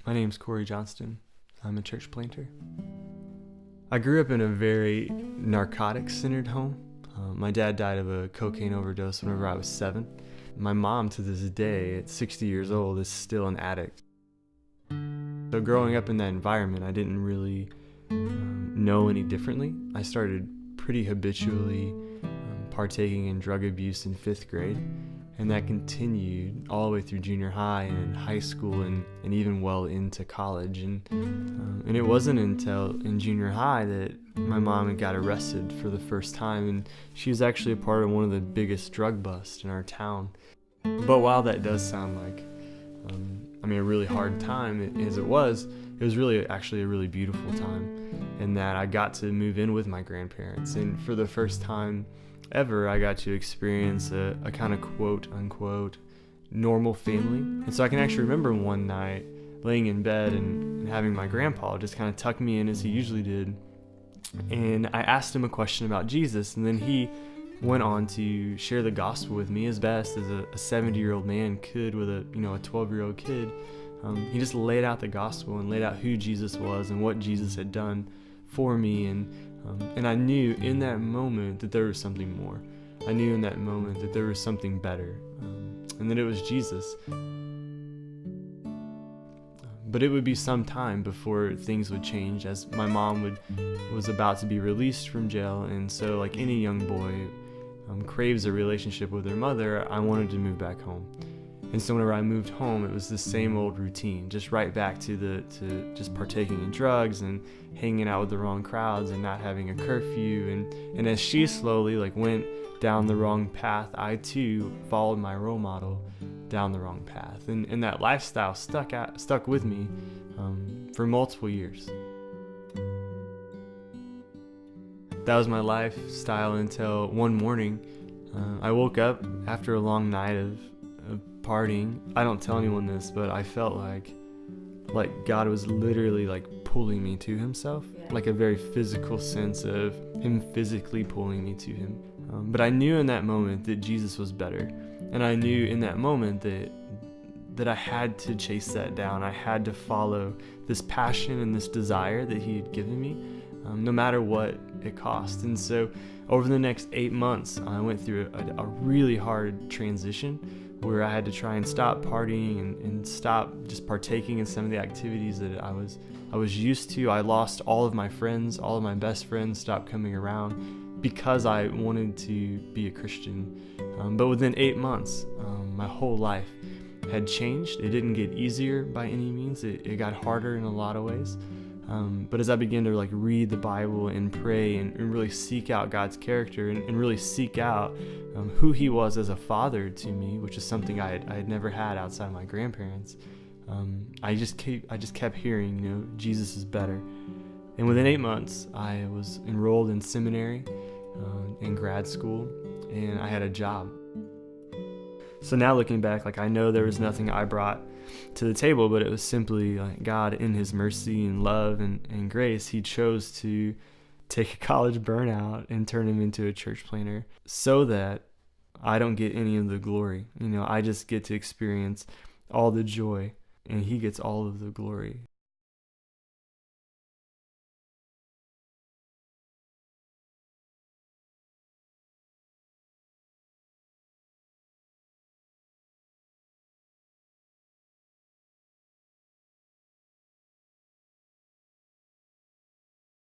My name's Corey Johnston. I'm a church planter. I grew up in a very narcotics-centered home. My dad died of a cocaine overdose whenever I was 7. My mom, to this day, at 60 years old, is still an addict. So growing up in that environment, I didn't really know any differently. I started pretty habitually partaking in drug abuse in 5th grade, and that continued all the way through junior high and high school and even well into college. And it wasn't until in junior high that my mom got arrested for the first time, and she was actually a part of one of the biggest drug busts in our town. But while that does sound like a really hard time, as it was really actually a really beautiful time, in that I got to move in with my grandparents, and for the first time ever I got to experience a kind of quote unquote normal family. And so I can actually remember one night laying in bed and having my grandpa just kind of tuck me in as he usually did, and I asked him a question about Jesus, and then he went on to share the gospel with me as best as a 70-year-old man could with a 12-year-old kid. He just laid out the gospel and laid out who Jesus was and what Jesus had done for me, and I knew in that moment that there was something more. I knew in that moment that there was something better, and that it was Jesus. But it would be some time before things would change, as my mom was about to be released from jail, and so like any young boy craves a relationship with their mother, I wanted to move back home. And so whenever I moved home, it was the same old routine, just right back to just partaking in drugs and hanging out with the wrong crowds and not having a curfew. And as she slowly went down the wrong path, I too followed my role model down the wrong path. And that lifestyle stuck with me for multiple years. That was my lifestyle until one morning I woke up after a long night of partying. I don't tell anyone this, but I felt like God was literally pulling me to himself, like a very physical sense of him physically pulling me to him. But I knew in that moment that Jesus was better, and I knew in that moment that I had to chase that down. I had to follow this passion and this desire that he had given me, no matter what it cost. And so over the next 8 months, I went through a really hard transition where I had to try and stop partying and stop just partaking in some of the activities that I was used to. I lost all of my friends, all of my best friends stopped coming around because I wanted to be a Christian. But within 8 months, my whole life had changed. It didn't get easier by any means. It got harder in a lot of ways. But as I began to read the Bible and pray and really seek out God's character and really seek out who he was as a father to me, which is something I had never had outside of my grandparents, I just kept hearing, Jesus is better. And within 8 months, I was enrolled in seminary, in grad school, and I had a job. So now looking back, I know there was nothing I brought to the table, but it was simply God in his mercy and love and grace. He chose to take a college burnout and turn him into a church planter so that I don't get any of the glory. I just get to experience all the joy, and he gets all of the glory.